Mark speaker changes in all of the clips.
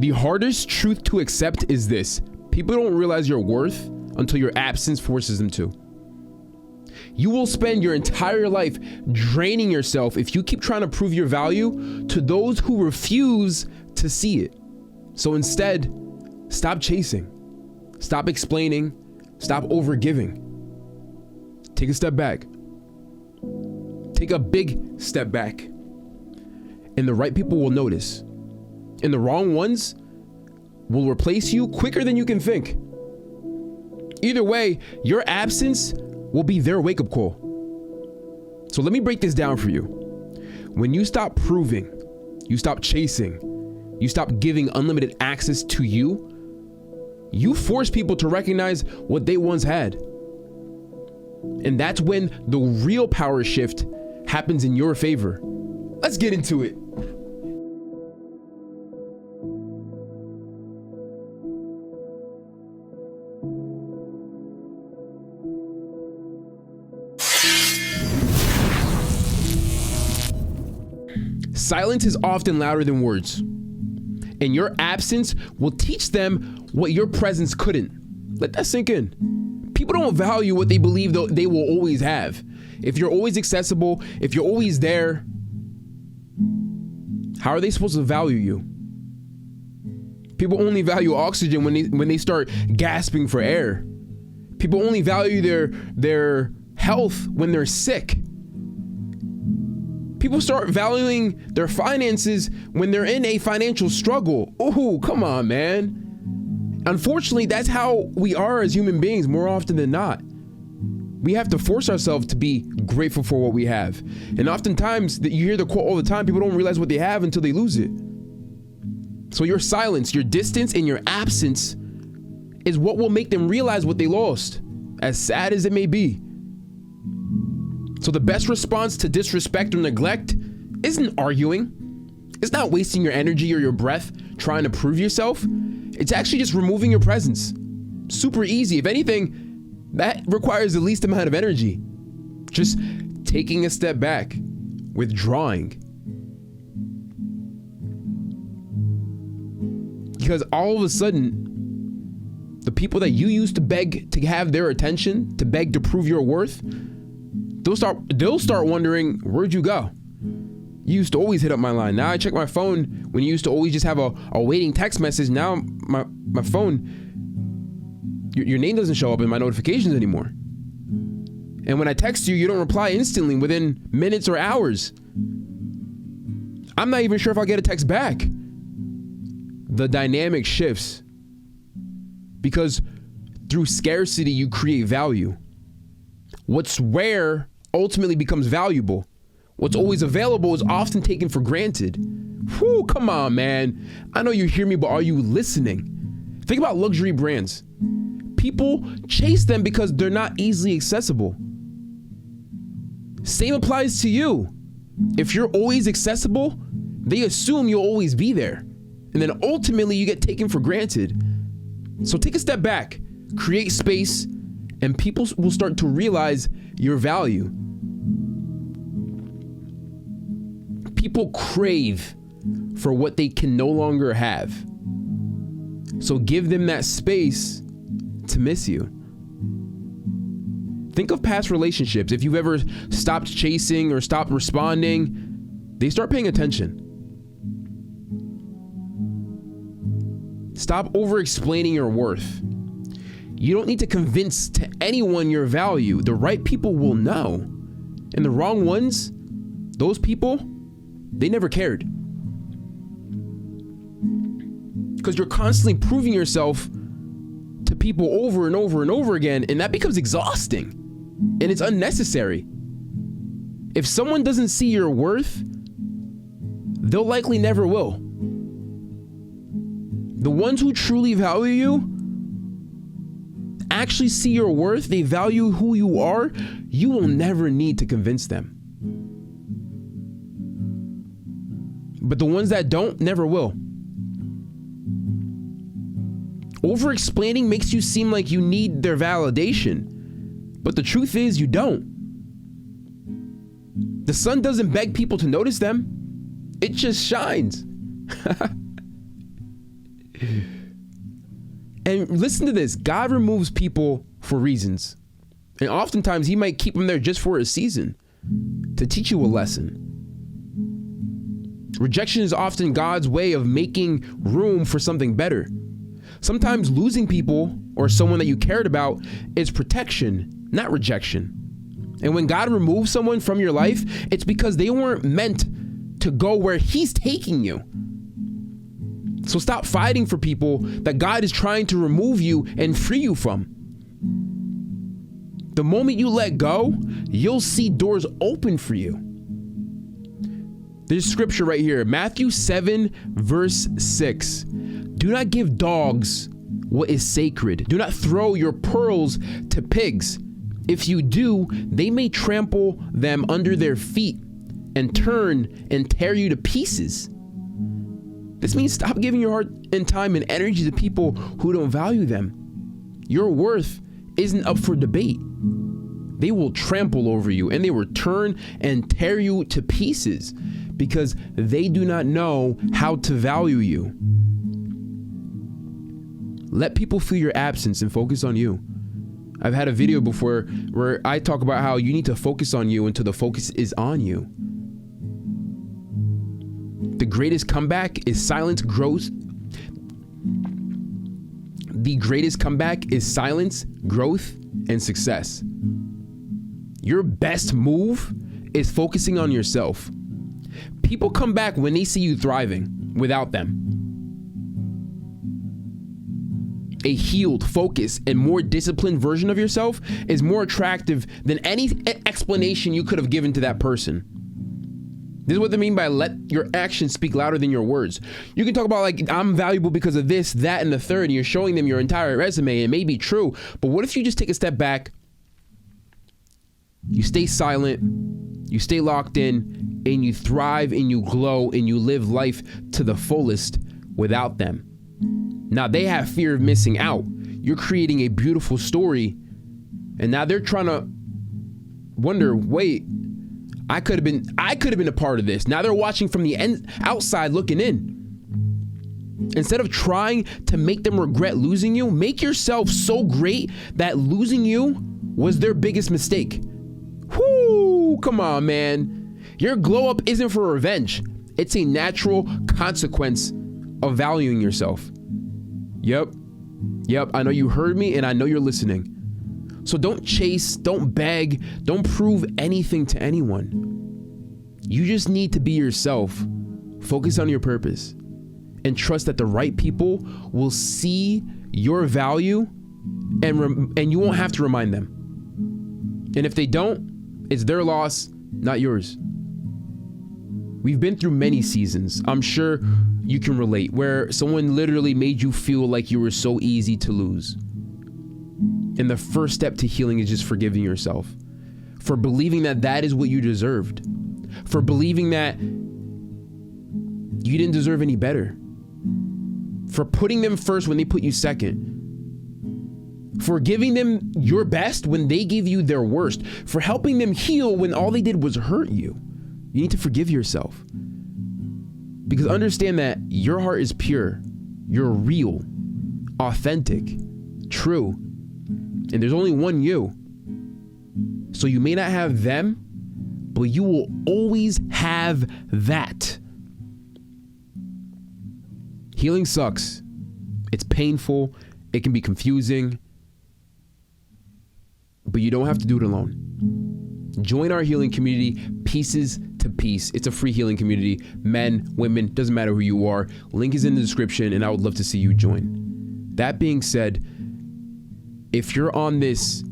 Speaker 1: The hardest truth to accept is this: people don't realize your worth until your absence forces them to. You will spend your entire life draining yourself if you keep trying to prove your value to those who refuse to see it. So instead, stop chasing, stop explaining, stop overgiving. Take a step back. Take a big step back. And the right people will notice. And the wrong ones will replace you quicker than you can think. Either way, your absence will be their wake-up call. So let me break this down for you. When you stop proving, you stop chasing, you stop giving unlimited access to you, you force people to recognize what they once had. And that's when the real power shift happens in your favor. Let's get into it. Silence is often louder than words, and your absence will teach them what your presence couldn't. Let that sink in. People don't value what they believe they will always have. If you're always accessible, if you're always there, how are they supposed to value you? People only value oxygen when they start gasping for air. People only value their health when they're sick. People start valuing their finances when they're in a financial struggle. Oh, come on, man. Unfortunately, that's how we are as human beings more often than not. We have to force ourselves to be grateful for what we have. And oftentimes, you hear the quote all the time, people don't realize what they have until they lose it. So your silence, your distance, and your absence is what will make them realize what they lost, as sad as it may be. So the best response to disrespect or neglect isn't arguing. It's not wasting your energy or your breath trying to prove yourself. It's actually just removing your presence. Super easy. If anything, that requires the least amount of energy. Just taking a step back, withdrawing. Because all of a sudden, the people that you used to beg to have their attention, to beg to prove your worth, they'll start wondering, where'd you go? You used to always hit up my line. Now I check my phone when you used to always just have a waiting text message. Now my phone, your name doesn't show up in my notifications anymore. And when I text you, you don't reply instantly within minutes or hours. I'm not even sure if I'll get a text back. The dynamic shifts because through scarcity, you create value. What's rare ultimately becomes valuable. What's always available is often taken for granted. Whew, come on, man. I know you hear me, but are you listening? Think about luxury brands. People chase them because they're not easily accessible. Same applies to you. If you're always accessible, they assume you'll always be there. And then ultimately you get taken for granted. So take a step back, create space, and people will start to realize your value. People crave for what they can no longer have. So give them that space to miss you. Think of past relationships. If you've ever stopped chasing or stopped responding, they start paying attention. Stop over-explaining your worth. You don't need to convince to anyone your value. The right people will know. And the wrong ones, those people, they never cared. Because you're constantly proving yourself to people over and over and over again, and that becomes exhausting. And it's unnecessary. If someone doesn't see your worth, they'll likely never will. The ones who truly value you actually see your worth, they value who you are, you will never need to convince them. But the ones that don't, never will. Over-explaining makes you seem like you need their validation, but the truth is you don't. The sun doesn't beg people to notice them, it just shines. And listen to this. God removes people for reasons. And oftentimes he might keep them there just for a season to teach you a lesson. Rejection is often God's way of making room for something better. Sometimes losing people or someone that you cared about is protection, not rejection. And when God removes someone from your life, it's because they weren't meant to go where he's taking you. So stop fighting for people that God is trying to remove you and free you from. The moment you let go, you'll see doors open for you. There's scripture right here, Matthew 7, verse 6. Do not give dogs what is sacred. Do not throw your pearls to pigs. If you do, they may trample them under their feet and turn and tear you to pieces. This means stop giving your heart and time and energy to people who don't value them. Your worth isn't up for debate. They will trample over you and they will turn and tear you to pieces because they do not know how to value you. Let people feel your absence and focus on you. I've had a video before where I talk about how you need to focus on you until the focus is on you. The greatest comeback is silence growth. The greatest comeback is silence, growth, and success. Your best move is focusing on yourself. People come back when they see you thriving without them. A healed, focused, and more disciplined version of yourself is more attractive than any explanation you could have given to that person. This is what they mean by let your actions speak louder than your words. You can talk about like, I'm valuable because of this, that, and the third, and you're showing them your entire resume. It may be true, but what if you just take a step back, you stay silent, you stay locked in, and you thrive and you glow and you live life to the fullest without them. Now they have fear of missing out. You're creating a beautiful story, and now they're trying to wonder, wait, I could have been a part of this. Now they're watching from the outside looking in. Instead of trying to make them regret losing you, make yourself so great that losing you was their biggest mistake. Whoo, come on, man. Your glow up isn't for revenge. It's a natural consequence of valuing yourself. Yep, I know you heard me and I know you're listening. So don't chase, don't beg, don't prove anything to anyone. You just need to be yourself. Focus on your purpose and trust that the right people will see your value and you won't have to remind them. And if they don't, it's their loss, not yours. We've been through many seasons. I'm sure you can relate, where someone literally made you feel like you were so easy to lose. And the first step to healing is just forgiving yourself for believing that that is what you deserved, for believing that you didn't deserve any better, for putting them first when they put you second, for giving them your best when they gave you their worst, for helping them heal when all they did was hurt you. You need to forgive yourself, because understand that your heart is pure, you're real, authentic, true, and there's only one you. So you may not have them, but you will always have that. Healing sucks. It's painful. It can be confusing, but you don't have to do it alone. Join our healing community, Pieces to Peace. It's a free healing community. Men, women, doesn't matter who you are. Link is in the description, and I would love to see you join. That being said, if you're on this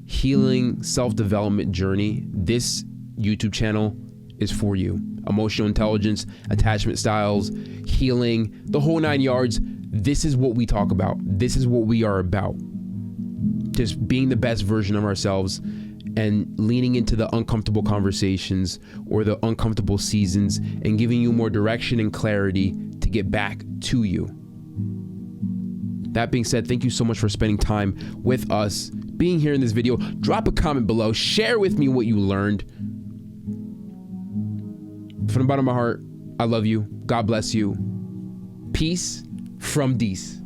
Speaker 1: healing self-development journey, this YouTube channel is for you. Emotional intelligence, attachment styles, healing, the whole 9 yards. This is what we talk about. This is what we are about. Just being the best version of ourselves and leaning into the uncomfortable conversations or the uncomfortable seasons and giving you more direction and clarity to get back to you. That being said, thank you so much for spending time with us, being here in this video. Drop a comment below. Share with me what you learned. From the bottom of my heart, I love you. God bless you. Peace from these.